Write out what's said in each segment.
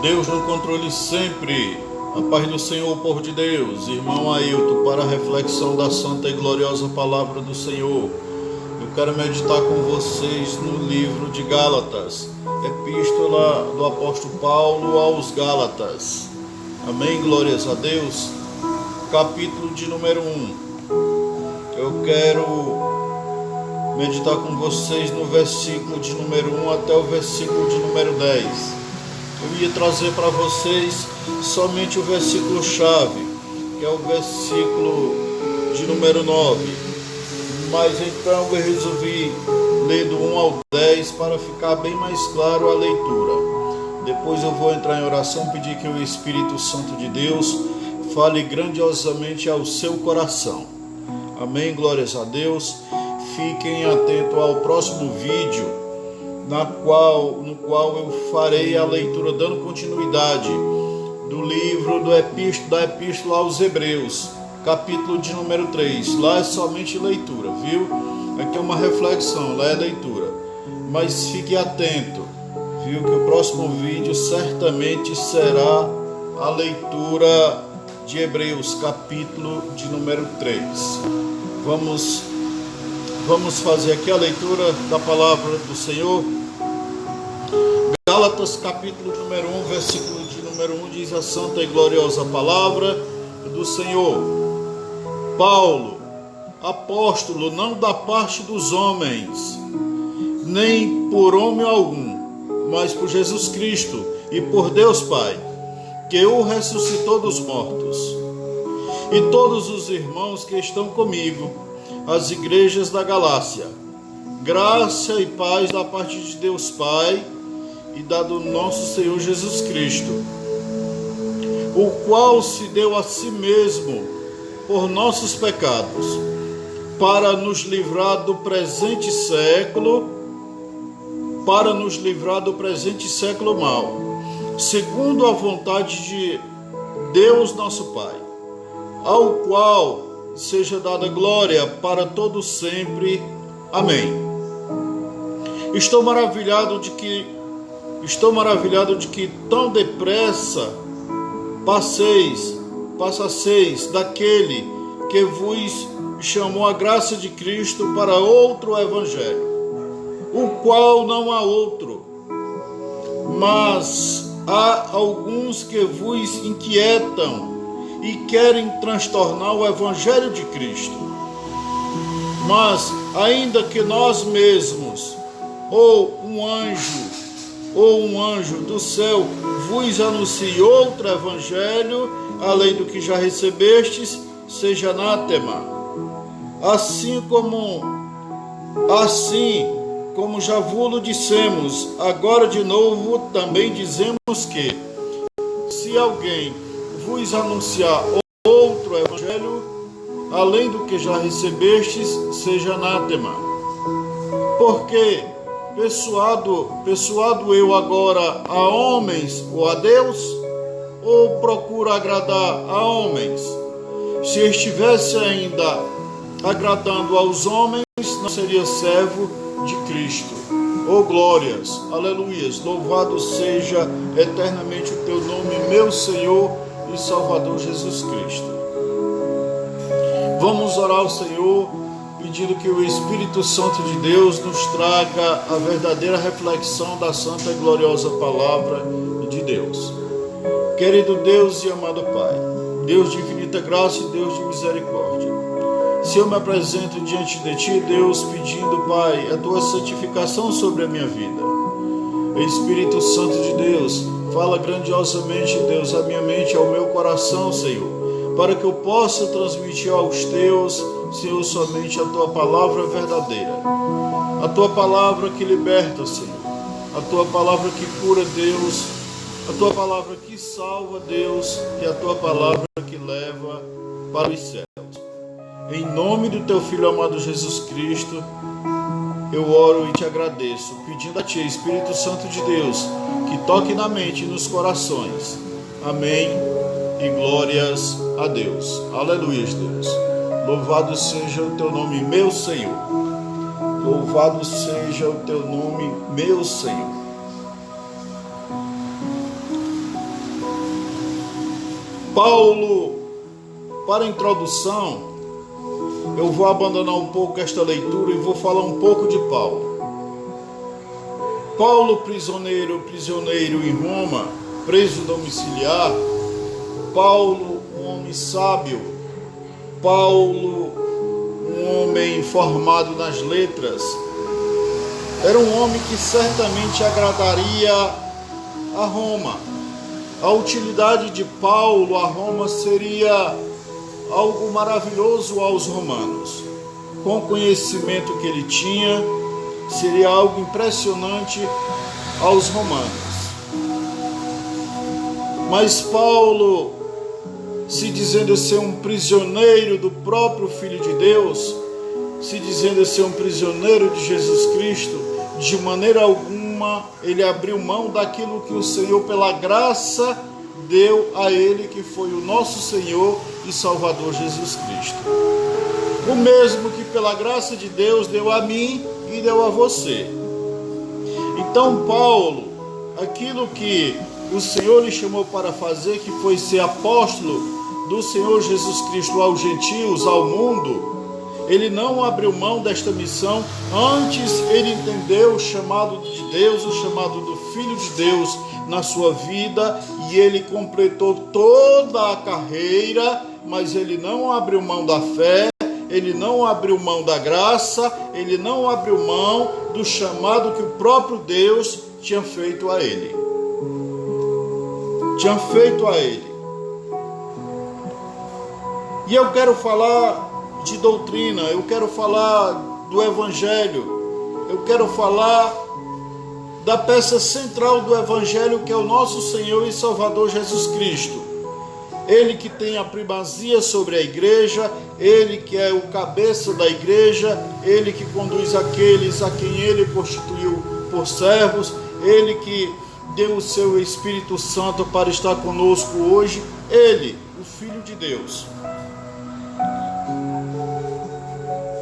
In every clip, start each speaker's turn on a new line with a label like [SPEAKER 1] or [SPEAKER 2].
[SPEAKER 1] Deus no controle sempre. A paz do Senhor, povo de Deus. Irmão Ailton, para a reflexão da santa e gloriosa palavra do Senhor. Eu quero meditar com vocês no livro de Gálatas, epístola do apóstolo Paulo aos Gálatas. Amém, glórias a Deus. Capítulo de número 1. Eu quero meditar com vocês no versículo de número 1 até o versículo de número 10. Eu ia trazer para vocês somente o versículo chave, que é o versículo de número 9. Mas então eu resolvi ler do 1 ao 10 para ficar bem mais claro a leitura. Depois eu vou entrar em oração, pedir que o Espírito Santo de Deus fale grandiosamente ao seu coração. Amém, glórias a Deus. Fiquem atentos ao próximo vídeo, no qual eu farei a leitura dando continuidade do livro da epístola aos Hebreus, capítulo de número 3. Lá é somente leitura, viu? Aqui é uma reflexão, lá é leitura. Mas fique atento, viu? Que o próximo vídeo certamente será a leitura de Hebreus, capítulo de número 3. Vamos fazer aqui a leitura da palavra do Senhor. Gálatas, capítulo número 1, versículo de número 1, diz a santa e gloriosa palavra do Senhor. Paulo, apóstolo, não da parte dos homens, nem por homem algum, mas por Jesus Cristo e por Deus Pai, que o ressuscitou dos mortos, e todos os irmãos que estão comigo, as igrejas da Galácia. Graça e paz da parte de Deus Pai e da do nosso Senhor Jesus Cristo, o qual se deu a si mesmo por nossos pecados, para nos livrar do presente século, mau, segundo a vontade de Deus nosso Pai, ao qual seja dada glória para todo sempre. Amém. Estou maravilhado de que tão depressa passasseis daquele que vos chamou a graça de Cristo para outro evangelho, o qual não há outro, mas há alguns que vos inquietam e querem transtornar o evangelho de Cristo. Mas ainda que nós mesmos, ou um anjo do céu vos anuncie outro evangelho, além do que já recebestes, seja anátema. Assim como já vos dissemos, agora de novo também dizemos que, se alguém vos anunciar outro evangelho, além do que já recebestes, seja anátema. Porque persuado eu agora a homens ou a Deus, ou procuro agradar a homens? Se estivesse ainda agradando aos homens, não seria servo de Cristo. Oh glórias, aleluias, louvado seja eternamente o teu nome, meu Senhor e Salvador Jesus Cristo. Vamos orar ao Senhor, pedindo que o Espírito Santo de Deus nos traga a verdadeira reflexão da santa e gloriosa palavra de Deus. Querido Deus e amado Pai, Deus de infinita graça e Deus de misericórdia, se eu me apresento diante de Ti, Deus, pedindo, Pai, a Tua santificação sobre a minha vida. Espírito Santo de Deus, fala grandiosamente, Deus, à minha mente, ao meu coração, Senhor, para que eu possa transmitir aos Teus, Senhor, somente a Tua palavra verdadeira, a Tua palavra que liberta, Senhor, a Tua palavra que cura, Deus, a Tua palavra que salva, Deus, e a Tua palavra que leva para os céus. Em nome do Teu Filho amado Jesus Cristo, eu oro e Te agradeço, pedindo a Ti, Espírito Santo de Deus, que toque na mente e nos corações. Amém e glórias a Deus. Aleluia, Deus. Louvado seja o Teu nome, meu Senhor. Louvado seja o Teu nome, meu Senhor. Paulo, para a introdução, eu vou abandonar um pouco esta leitura e vou falar um pouco de Paulo. Paulo, prisioneiro em Roma, preso domiciliar. Paulo, um homem sábio. Paulo, um homem formado nas letras. Era um homem que certamente agradaria a Roma. A utilidade de Paulo a Roma seria algo maravilhoso aos romanos. Com o conhecimento que ele tinha, seria algo impressionante aos romanos. Mas Paulo, se dizendo ser um prisioneiro do próprio Filho de Deus, se dizendo ser um prisioneiro de Jesus Cristo, de maneira alguma ele abriu mão daquilo que o Senhor, pela graça, deu a ele, que foi o nosso Senhor e Salvador Jesus Cristo. O mesmo que pela graça de Deus deu a mim e deu a você. Então Paulo, aquilo que o Senhor lhe chamou para fazer, que foi ser apóstolo do Senhor Jesus Cristo aos gentios, ao mundo, ele não abriu mão desta missão. Antes ele entendeu o chamado de Deus, o chamado do Filho de Deus na sua vida, e ele completou toda a carreira, mas ele não abriu mão da fé, ele não abriu mão da graça, ele não abriu mão do chamado que o próprio Deus tinha feito a ele. E eu quero falar de doutrina, eu quero falar do Evangelho, eu quero falar da peça central do Evangelho, que é o nosso Senhor e Salvador Jesus Cristo. Ele que tem a primazia sobre a igreja, ele que é o cabeça da igreja, ele que conduz aqueles a quem ele constituiu por servos, ele que deu o seu Espírito Santo para estar conosco hoje, ele, o Filho de Deus.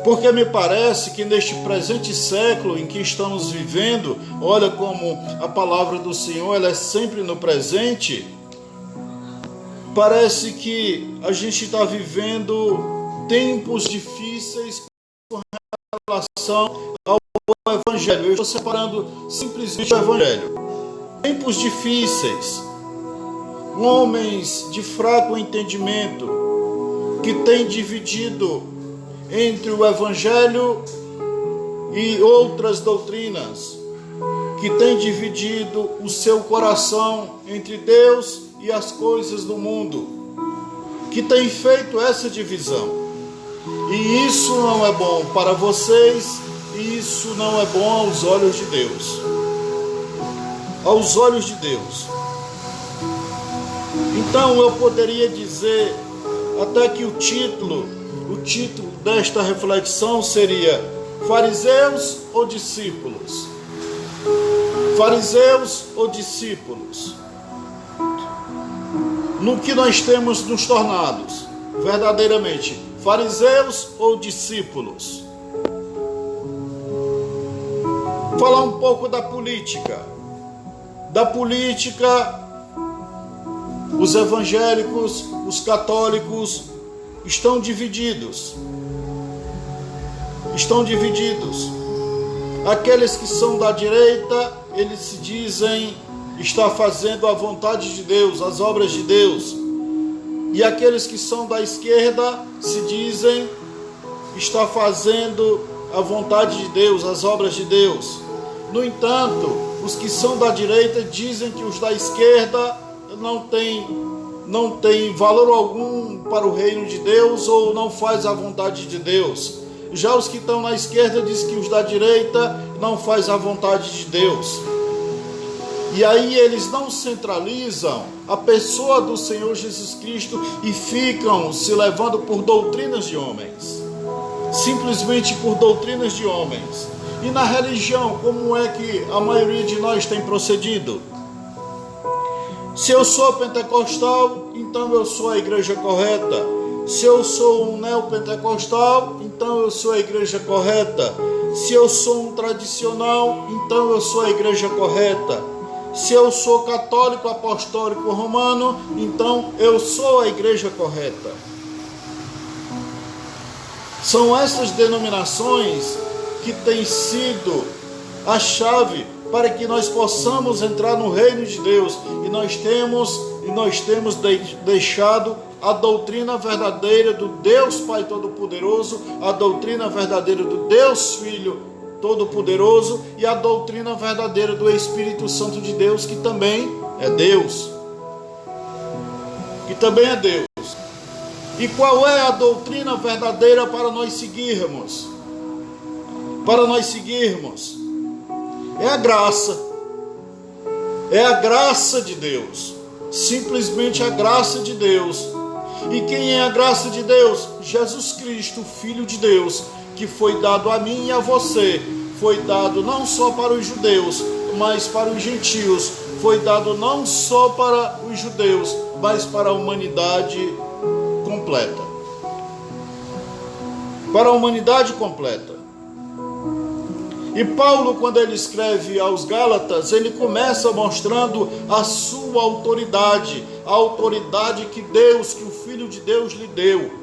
[SPEAKER 1] Porque me parece que neste presente século em que estamos vivendo, olha como a palavra do Senhor ela é sempre no presente. Parece que a gente está vivendo tempos difíceis com relação ao Evangelho. Eu estou separando simplesmente o Evangelho. Tempos difíceis, homens de fraco entendimento, que têm dividido entre o Evangelho e outras doutrinas, que têm dividido o seu coração entre Deus e as coisas do mundo, que têm feito essa divisão. E isso não é bom para vocês, e isso não é bom aos olhos de Deus. Aos olhos de Deus. Então eu poderia dizer até que o título desta reflexão seria: fariseus ou discípulos? Fariseus ou discípulos? No que nós temos nos tornados verdadeiramente, fariseus ou discípulos? Falar um pouco da política. Os evangélicos, os católicos estão divididos. Aqueles que são da direita, eles se dizem estar fazendo a vontade de Deus, as obras de Deus. E aqueles que são da esquerda se dizem estar fazendo a vontade de Deus, as obras de Deus. No entanto, os que são da direita dizem que os da esquerda não têm valor algum para o reino de Deus, ou não faz a vontade de Deus. Já os que estão na esquerda dizem que os da direita não faz a vontade de Deus. E aí eles não centralizam a pessoa do Senhor Jesus Cristo e ficam se levando por doutrinas de homens. Simplesmente por doutrinas de homens. E na religião, como é que a maioria de nós tem procedido? Se eu sou pentecostal, então eu sou a igreja correta. Se eu sou um neopentecostal, então eu sou a igreja correta. Se eu sou um tradicional, então eu sou a igreja correta. Se eu sou católico, apostólico, romano, então eu sou a igreja correta. São essas denominações que têm sido a chave para que nós possamos entrar no reino de Deus. E nós temos deixado a doutrina verdadeira do Deus Pai Todo-Poderoso, a doutrina verdadeira do Deus Filho Todo-Poderoso e a doutrina verdadeira do Espírito Santo de Deus, que também é Deus. E qual é a doutrina verdadeira para nós seguirmos? É a graça. É a graça de Deus. Simplesmente a graça de Deus. E quem é a graça de Deus? Jesus Cristo, Filho de Deus, que foi dado a mim e a você. Foi dado não só para os judeus, mas para os gentios. Foi dado não só para os judeus, mas para a humanidade completa. Para a humanidade completa. E Paulo, quando ele escreve aos Gálatas, ele começa mostrando a sua autoridade, a autoridade que Deus, que o Filho de Deus lhe deu.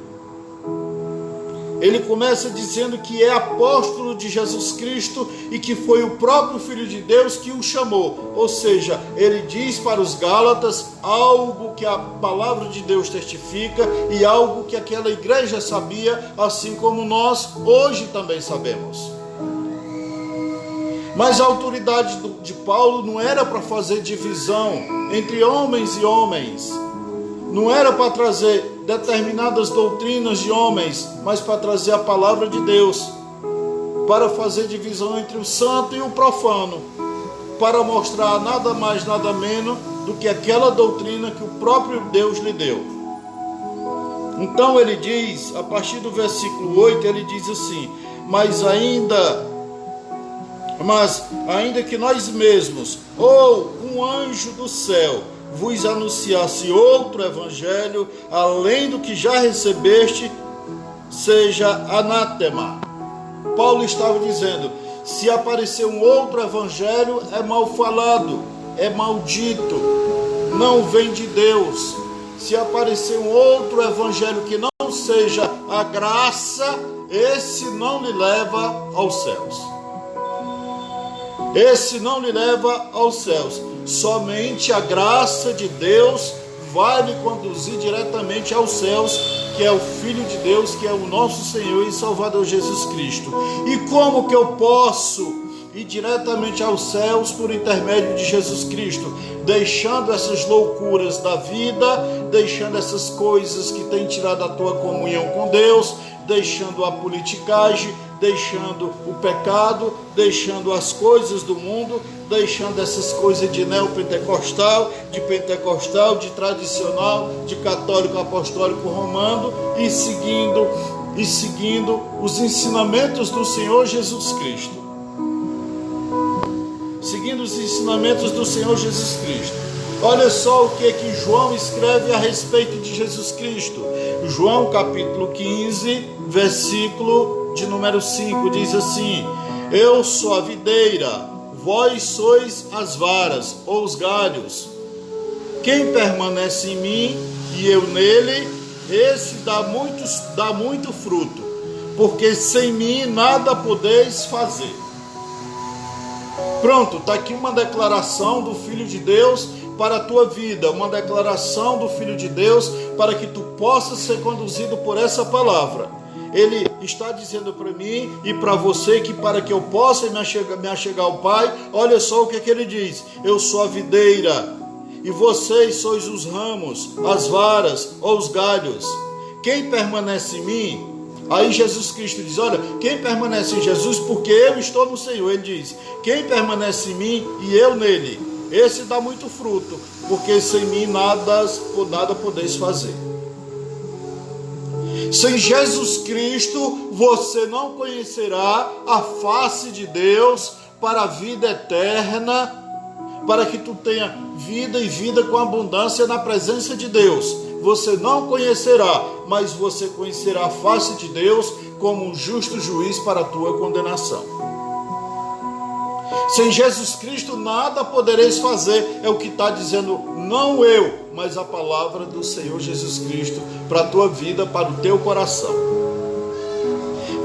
[SPEAKER 1] Ele começa dizendo que é apóstolo de Jesus Cristo e que foi o próprio Filho de Deus que o chamou. Ou seja, ele diz para os Gálatas algo que a palavra de Deus testifica e algo que aquela igreja sabia, assim como nós hoje também sabemos. Mas a autoridade de Paulo não era para fazer divisão entre homens e homens. Não era para trazer determinadas doutrinas de homens, mas para trazer a palavra de Deus. Para fazer divisão entre o santo e o profano. Para mostrar nada mais, nada menos do que aquela doutrina que o próprio Deus lhe deu. Então ele diz, a partir do versículo 8, ele diz assim: Mas ainda que nós mesmos, ou um anjo do céu, vos anunciasse outro evangelho, além do que já recebeste, seja anátema. Paulo estava dizendo, se aparecer um outro evangelho, é mal falado, é maldito, não vem de Deus. Se aparecer um outro evangelho que não seja a graça, esse não lhe leva aos céus. Esse não lhe leva aos céus. Somente a graça de Deus vai lhe conduzir diretamente aos céus, que é o Filho de Deus, que é o nosso Senhor e Salvador Jesus Cristo. E como que eu posso ir diretamente aos céus por intermédio de Jesus Cristo? Deixando essas loucuras da vida, deixando essas coisas que têm tirado a tua comunhão com Deus, deixando a politicagem, deixando o pecado, deixando as coisas do mundo, deixando essas coisas de neopentecostal, de tradicional, de católico, apostólico, romano, e seguindo os ensinamentos do Senhor Jesus Cristo. Seguindo os ensinamentos do Senhor Jesus Cristo. Olha só o que João escreve a respeito de Jesus Cristo. João capítulo 15, versículo de número 5, diz assim: Eu sou a videira, vós sois as varas ou os galhos. Quem permanece em mim e eu nele, esse dá muito fruto, porque sem mim nada podeis fazer. Pronto, está aqui uma declaração do Filho de Deus para a tua vida, uma declaração do Filho de Deus para que tu possas ser conduzido por essa palavra. Ele está dizendo para mim e para você que para que eu possa me achegar ao Pai, olha só o que ele diz: eu sou a videira e vocês sois os ramos, as varas ou os galhos. Quem permanece em mim? Aí Jesus Cristo diz, olha, quem permanece em Jesus, porque eu estou no Senhor, ele diz, quem permanece em mim e eu nele, esse dá muito fruto, porque sem mim nada podeis fazer. Sem Jesus Cristo, você não conhecerá a face de Deus para a vida eterna, para que tu tenha vida e vida com abundância na presença de Deus. Você não conhecerá, mas você conhecerá a face de Deus como um justo juiz para a tua condenação. Sem Jesus Cristo nada podereis fazer, é o que está dizendo, não eu, mas a palavra do Senhor Jesus Cristo para a tua vida, para o teu coração.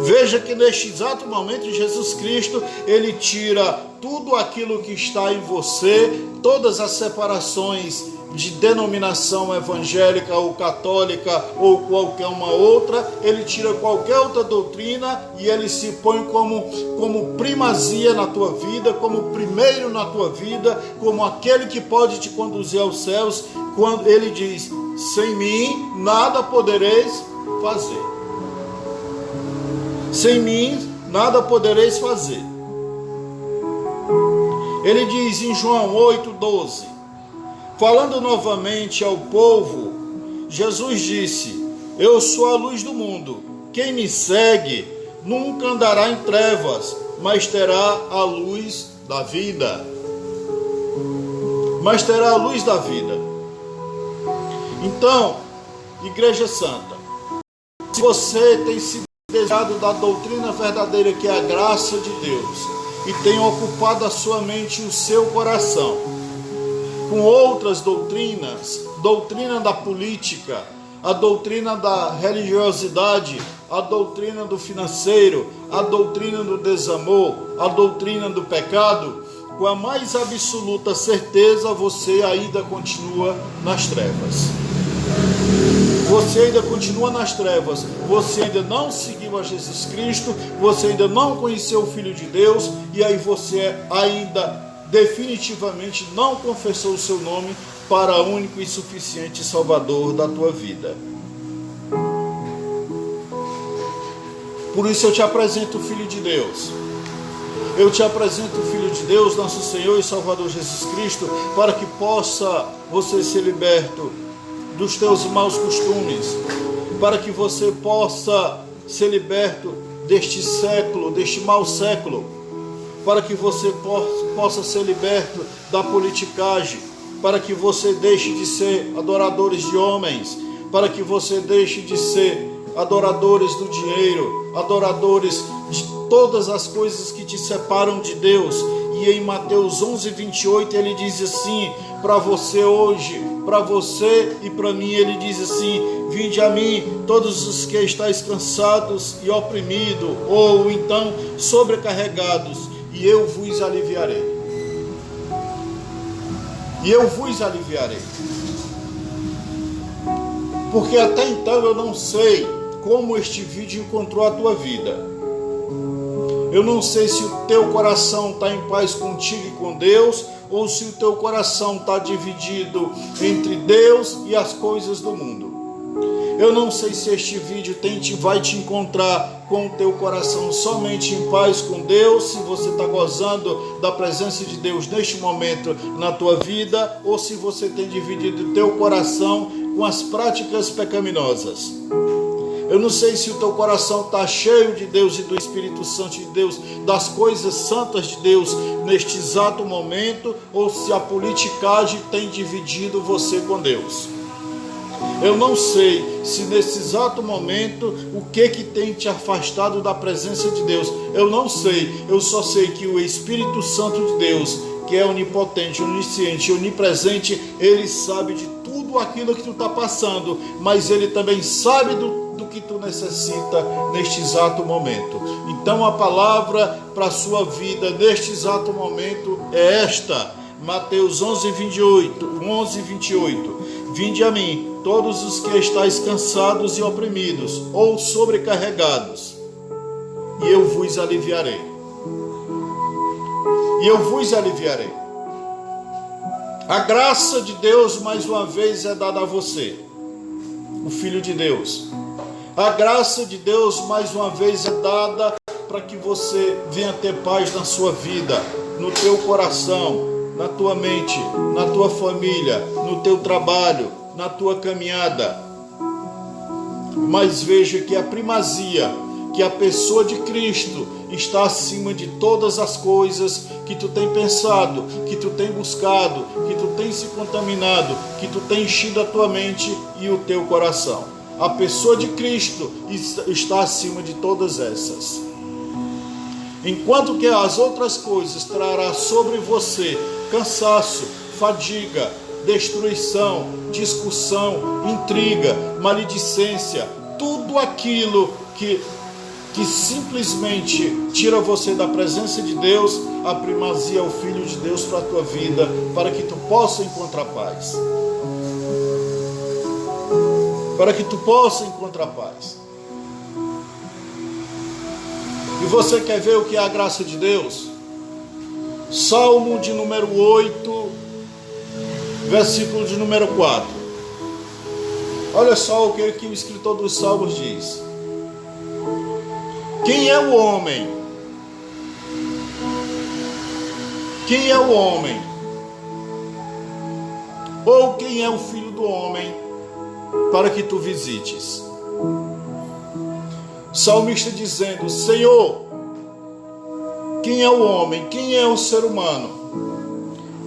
[SPEAKER 1] Veja que neste exato momento Jesus Cristo, ele tira tudo aquilo que está em você, todas as separações de denominação evangélica ou católica ou qualquer uma outra, ele tira qualquer outra doutrina e ele se põe como primazia na tua vida, como primeiro na tua vida, como aquele que pode te conduzir aos céus, quando ele diz, sem mim nada podereis fazer. Sem mim nada podereis fazer. Ele diz em João 8,12, falando novamente ao povo, Jesus disse, eu sou a luz do mundo, quem me segue nunca andará em trevas, mas terá a luz da vida. Mas terá a luz da vida. Então, Igreja Santa, se você tem se desviado da doutrina verdadeira que é a graça de Deus e tem ocupado a sua mente e o seu coração com outras doutrinas, doutrina da política, a doutrina da religiosidade, a doutrina do financeiro, a doutrina do desamor, a doutrina do pecado, com a mais absoluta certeza você ainda continua nas trevas. Você ainda continua nas trevas, você ainda não seguiu a Jesus Cristo, você ainda não conheceu o Filho de Deus, e aí você ainda definitivamente não confessou o seu nome para o único e suficiente Salvador da tua vida. Por isso eu te apresento o Filho de Deus. Eu te apresento o Filho de Deus, nosso Senhor e Salvador Jesus Cristo, para que possa você ser liberto dos teus maus costumes, para que você possa ser liberto deste século, deste mau século, para que você possa ser liberto da politicagem, para que você deixe de ser adoradores de homens, para que você deixe de ser adoradores do dinheiro, adoradores de todas as coisas que te separam de Deus. E em Mateus 11:28 ele diz assim, para você hoje, para você e para mim, ele diz assim, vinde a mim todos os que estáis cansados e oprimidos, ou então sobrecarregados, e eu vos aliviarei. E eu vos aliviarei. Porque até então eu não sei como este vídeo encontrou a tua vida. Eu não sei se o teu coração está em paz contigo e com Deus, ou se o teu coração está dividido entre Deus e as coisas do mundo. Eu não sei se este vídeo vai te encontrar com o teu coração somente em paz com Deus, se você está gozando da presença de Deus neste momento na tua vida, ou se você tem dividido o teu coração com as práticas pecaminosas. Eu não sei se o teu coração está cheio de Deus e do Espírito Santo de Deus, das coisas santas de Deus neste exato momento, ou se a politicagem tem dividido você com Deus. Eu não sei se nesse exato momento o que tem te afastado da presença de Deus. Eu não sei, eu só sei que o Espírito Santo de Deus, que é onipotente, onisciente, onipresente, ele sabe de tudo aquilo que tu está passando, mas ele também sabe do que tu necessita neste exato momento. Então a palavra para a sua vida neste exato momento é esta, Mateus 11:28, vinde a mim todos os que estáis cansados e oprimidos ou sobrecarregados, e eu vos aliviarei. E eu vos aliviarei. A graça de Deus mais uma vez é dada a você, o Filho de Deus. A graça de Deus mais uma vez é dada para que você venha ter paz na sua vida, no teu coração, na tua mente, na tua família, no teu trabalho, na tua caminhada. Mas veja que a primazia, que a pessoa de Cristo está acima de todas as coisas que tu tem pensado, que tu tem buscado, que tu tem se contaminado, que tu tem enchido a tua mente e o teu coração. A pessoa de Cristo está acima de todas essas. enquanto que as outras coisas trará sobre você cansaço, fadiga, destruição, discussão, intriga, maledicência, tudo aquilo que simplesmente tira você da presença de Deus, a primazia é o Filho de Deus para a tua vida, para que tu possa encontrar paz. Para que tu possa encontrar paz. E você quer ver o que é a graça de Deus? Salmo de número 8, versículo de número 4. Olha só o que o escritor dos Salmos diz. Quem é o homem? Quem é o homem? Ou quem é o filho do homem para que tu visites? O salmista dizendo: Senhor, quem é o homem? Quem é o ser humano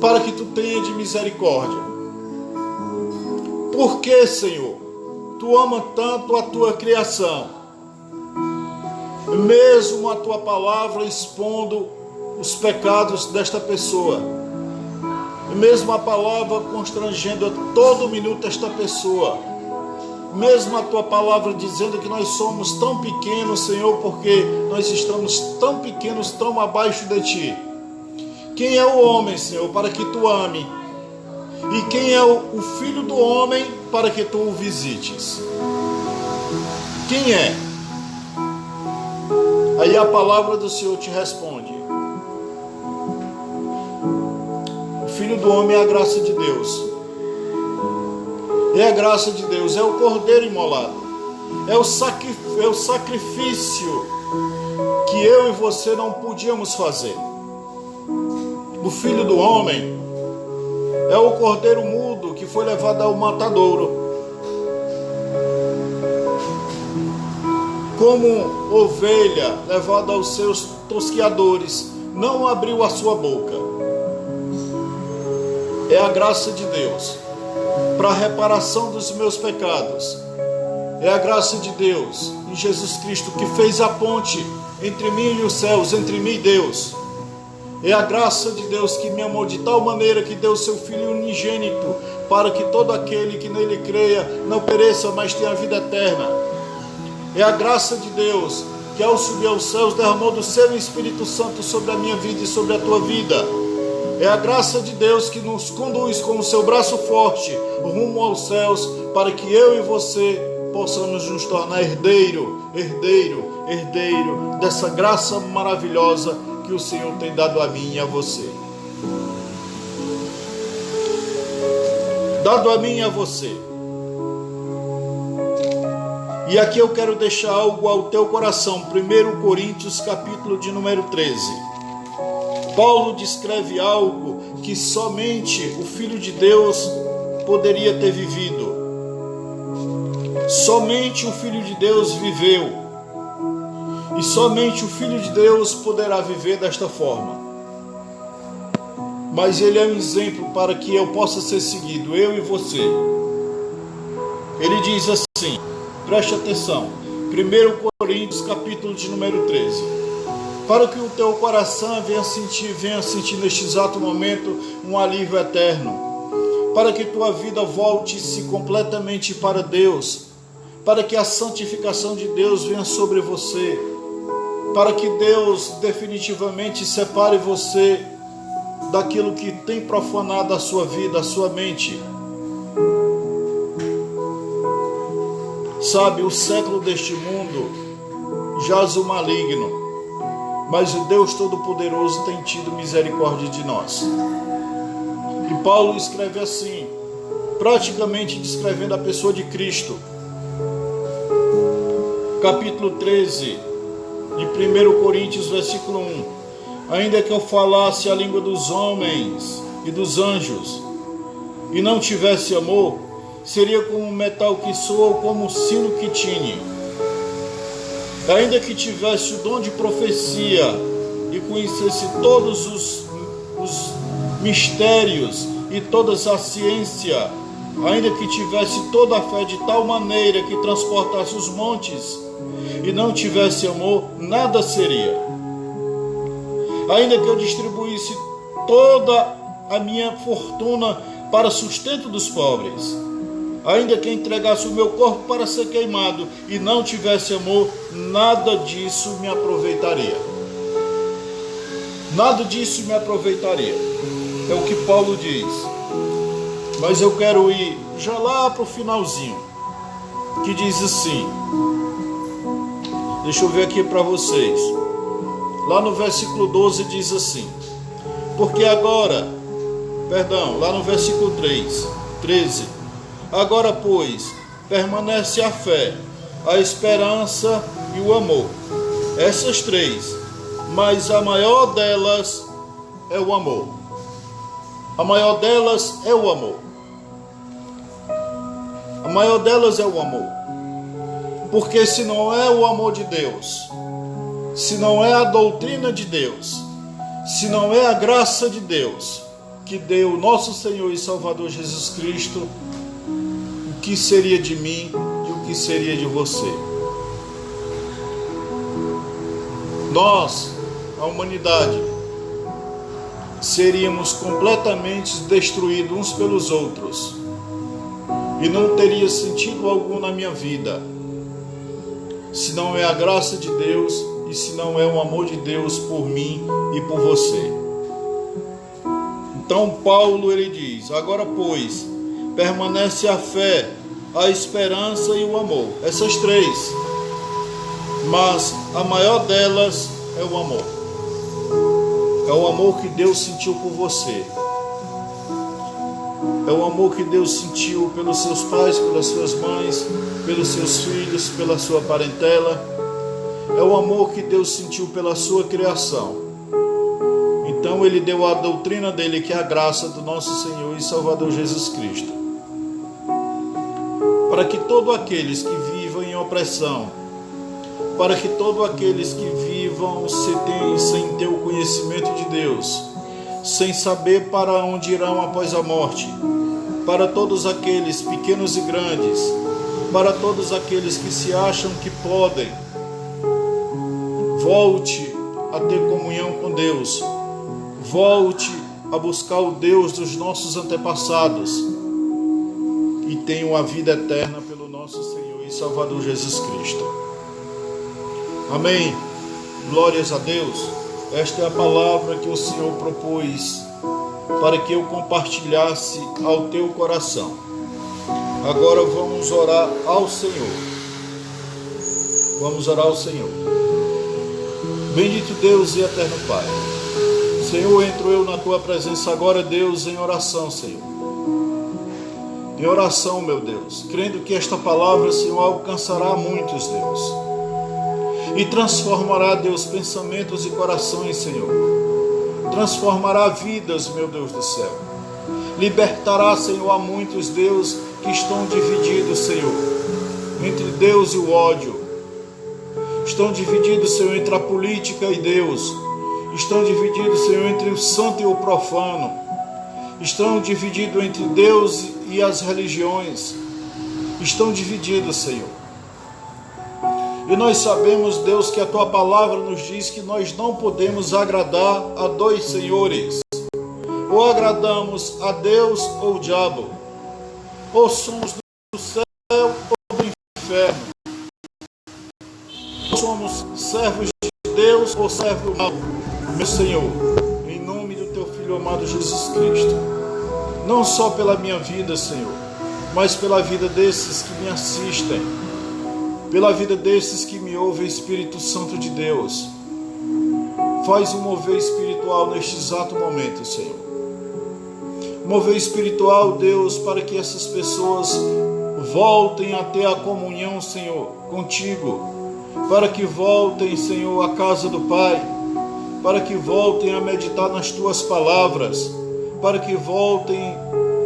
[SPEAKER 1] para que tu tenha de misericórdia? Por que, Senhor, tu ama tanto a tua criação? Mesmo a tua palavra expondo os pecados desta pessoa, mesmo a palavra constrangendo a todo minuto esta pessoa, mesmo a tua palavra dizendo que nós somos tão pequenos, Senhor, porque nós estamos tão pequenos, tão abaixo de ti. Quem é o homem, Senhor, para que tu ame? E quem é o filho do homem para que tu o visites? Quem é? Aí a palavra do Senhor te responde: o Filho do homem é a graça de Deus. É a graça de Deus, é o cordeiro imolado, é o sacrifício que eu e você não podíamos fazer. O Filho do homem é o cordeiro mudo que foi levado ao matadouro. Como ovelha levada aos seus tosqueadores, não abriu a sua boca. É a graça de Deus para a reparação dos meus pecados. É a graça de Deus em Jesus Cristo que fez a ponte entre mim e os céus, entre mim e Deus. É a graça de Deus que me amou de tal maneira que deu seu Filho unigênito, para que todo aquele que nele creia não pereça, mas tenha vida eterna. É a graça de Deus que ao subir aos céus derramou do seu Espírito Santo sobre a minha vida e sobre a tua vida. É a graça de Deus que nos conduz com o seu braço forte rumo aos céus, para que eu e você possamos nos tornar herdeiro dessa graça maravilhosa que o Senhor tem dado a mim e a você. Dado a mim e a você. E aqui eu quero deixar algo ao teu coração. 1 Coríntios, capítulo de número 13. Paulo descreve algo que somente o Filho de Deus poderia ter vivido. Somente o Filho de Deus viveu. E somente o Filho de Deus poderá viver desta forma. Mas ele é um exemplo para que eu possa ser seguido, eu e você. Ele diz assim, preste atenção, 1 Coríntios, capítulo de número 13. Para que o teu coração venha sentir neste exato momento um alívio eterno. Para que tua vida volte-se completamente para Deus. Para que a santificação de Deus venha sobre você. Para que Deus definitivamente separe você daquilo que tem profanado a sua vida, a sua mente. Sabe, o século deste mundo jaz o maligno, mas o Deus Todo-Poderoso tem tido misericórdia de nós. E Paulo escreve assim, praticamente descrevendo a pessoa de Cristo. Capítulo 13, de 1 Coríntios, versículo 1. Ainda que eu falasse a língua dos homens e dos anjos, e não tivesse amor, seria como um metal que soa ou como um sino que tine. Ainda que tivesse o dom de profecia e conhecesse todos os mistérios e toda a ciência, ainda que tivesse toda a fé de tal maneira que transportasse os montes e não tivesse amor, nada seria. ainda que eu distribuísse toda a minha fortuna para sustento dos pobres, ainda que entregasse o meu corpo para ser queimado e não tivesse amor, nada disso me aproveitaria. Nada disso me aproveitaria. É o que Paulo diz. Mas eu quero ir já lá para o finalzinho, que diz assim. Deixa eu ver aqui para vocês. Lá no versículo 12 diz assim: porque agora, lá no versículo 13: agora, pois, permanece a fé, a esperança e o amor. Essas três, mas a maior delas é o amor. A maior delas é o amor. A maior delas é o amor. Porque se não é o amor de Deus, se não é a doutrina de Deus, se não é a graça de Deus que deu nosso Senhor e Salvador Jesus Cristo, o que seria de mim e o que seria de você? Nós, a humanidade, seríamos completamente destruídos uns pelos outros e não teria sentido algum na minha vida se não é a graça de Deus e se não é o amor de Deus por mim e por você. Então Paulo ele diz: agora pois permanece a fé, a esperança e o amor. Essas três, mas a maior delas é o amor. É o amor que Deus sentiu por você. É o amor que Deus sentiu pelos seus pais, pelas suas mães, pelos seus filhos, pela sua parentela. É o amor que Deus sentiu pela sua criação. Então ele deu a doutrina dele, que é a graça do nosso Senhor e Salvador Jesus Cristo, para que todos aqueles que vivam em opressão, para que todos aqueles que vivam sem ter o conhecimento de Deus, sem saber para onde irão após a morte, para todos aqueles pequenos e grandes, para todos aqueles que se acham que podem, volte a ter comunhão com Deus, volte a buscar o Deus dos nossos antepassados e tenha uma vida eterna pelo nosso Senhor e Salvador Jesus Cristo. Amém. Glórias a Deus. Esta é a palavra que o Senhor propôs para que eu compartilhasse ao teu coração. Agora vamos orar ao Senhor. Vamos orar ao Senhor. Bendito Deus e eterno Pai, Senhor, entro eu na tua presença agora, Deus, em oração, Senhor. Em oração, meu Deus, crendo que esta palavra, Senhor, alcançará muitos, Deus, e transformará, Deus, pensamentos e corações, Senhor. Transformará vidas, meu Deus do céu. Libertará, Senhor, a muitos, Deus, que estão divididos, Senhor, entre Deus e o ódio. Estão divididos, Senhor, entre a política e Deus. Estão divididos, Senhor, entre o santo e o profano. Estão divididos entre Deus e as religiões. Estão divididos, Senhor. E nós sabemos, Deus, que a tua palavra nos diz que nós não podemos agradar a dois senhores. Ou agradamos a Deus ou o diabo. Ou somos do céu ou do inferno. Ou somos servos de Deus ou servos do mal. Meu Senhor, em nome do teu Filho amado Jesus Cristo, não só pela minha vida, Senhor, mas pela vida desses que me assistem, pela vida desses que me ouvem, Espírito Santo de Deus, faz um mover espiritual neste exato momento, Senhor. Mover espiritual, Deus, para que essas pessoas voltem a ter a comunhão, Senhor, contigo, para que voltem, Senhor, à casa do Pai, para que voltem a meditar nas tuas palavras, para que voltem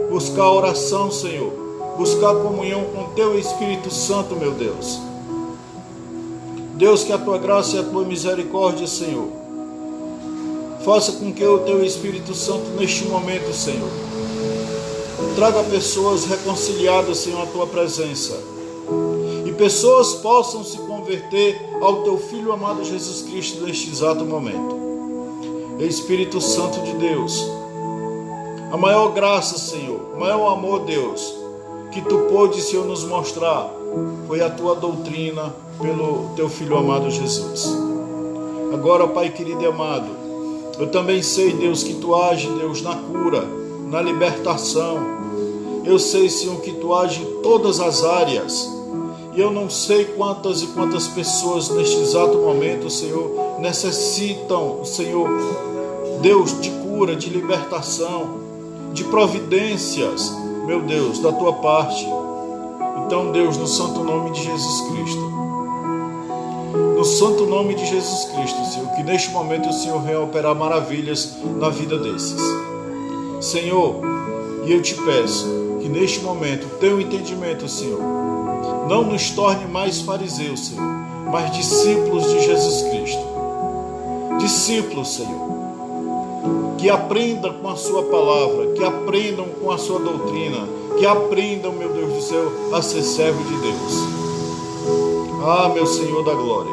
[SPEAKER 1] buscar oração, Senhor, buscar comunhão com teu Espírito Santo, meu Deus. Deus, que a tua graça e a tua misericórdia, Senhor, faça com que o teu Espírito Santo neste momento, Senhor, traga pessoas reconciliadas, Senhor, à tua presença, e pessoas possam se converter ao teu Filho amado Jesus Cristo neste exato momento. Espírito Santo de Deus, a maior graça, Senhor, o maior amor, Deus, que Tu pôde, Senhor, nos mostrar, foi a Tua doutrina pelo Teu Filho amado Jesus. Agora, Pai querido e amado, eu também sei, Deus, que Tu age, Deus, na cura, na libertação. Eu sei, Senhor, que Tu age em todas as áreas. E eu não sei quantas e quantas pessoas neste exato momento, Senhor, necessitam, Senhor, Deus, de cura, de libertação, de providências, meu Deus, da Tua parte. Então, Deus, no santo nome de Jesus Cristo, no santo nome de Jesus Cristo, Senhor, que neste momento o Senhor venha operar maravilhas na vida desses. Senhor, e eu te peço que neste momento o Teu entendimento, Senhor, não nos torne mais fariseus, Senhor, mas discípulos de Jesus Cristo. Discípulos, Senhor, que aprendam com a Sua palavra, que aprendam com a Sua doutrina, que aprendam, meu Deus do céu, a ser servo de Deus. Ah, meu Senhor da glória,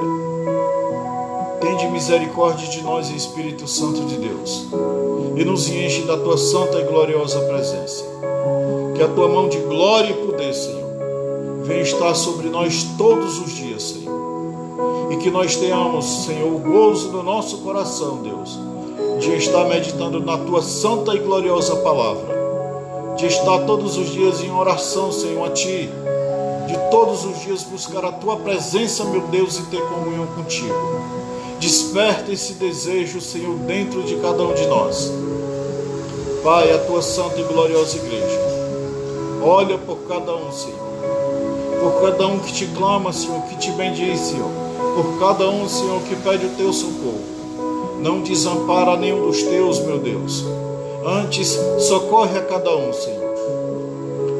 [SPEAKER 1] tende misericórdia de nós, Espírito Santo de Deus, e nos enche da Tua santa e gloriosa presença. Que a Tua mão de glória e poder, Senhor, venha estar sobre nós todos os dias, Senhor. E que nós tenhamos, Senhor, o gozo do nosso coração, Deus, de estar meditando na Tua santa e gloriosa palavra, de estar todos os dias em oração, Senhor, a Ti, de todos os dias buscar a Tua presença, meu Deus, e ter comunhão contigo. Desperta esse desejo, Senhor, dentro de cada um de nós. Pai, a Tua santa e gloriosa igreja, olha por cada um, Senhor, por cada um que Te clama, Senhor, que Te bendiz, Senhor, por cada um, Senhor, que pede o Teu socorro. Não desampara nenhum dos Teus, meu Deus. Antes, socorre a cada um, Senhor.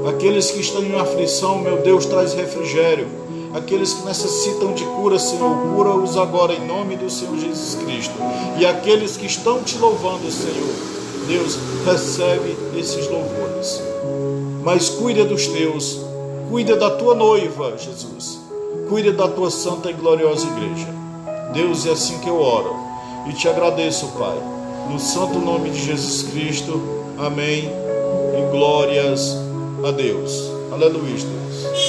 [SPEAKER 1] Aqueles que estão em aflição, meu Deus, traz refrigério. Aqueles que necessitam de cura, Senhor, cura-os agora em nome do Senhor Jesus Cristo. E aqueles que estão Te louvando, Senhor, Deus, recebe esses louvores. Mas cuida dos Teus, cuida da Tua noiva, Jesus. Cuida da Tua santa e gloriosa igreja. Deus, é assim que eu oro e Te agradeço, Pai, no santo nome de Jesus Cristo. Amém. E glórias a Deus. Aleluia, Deus.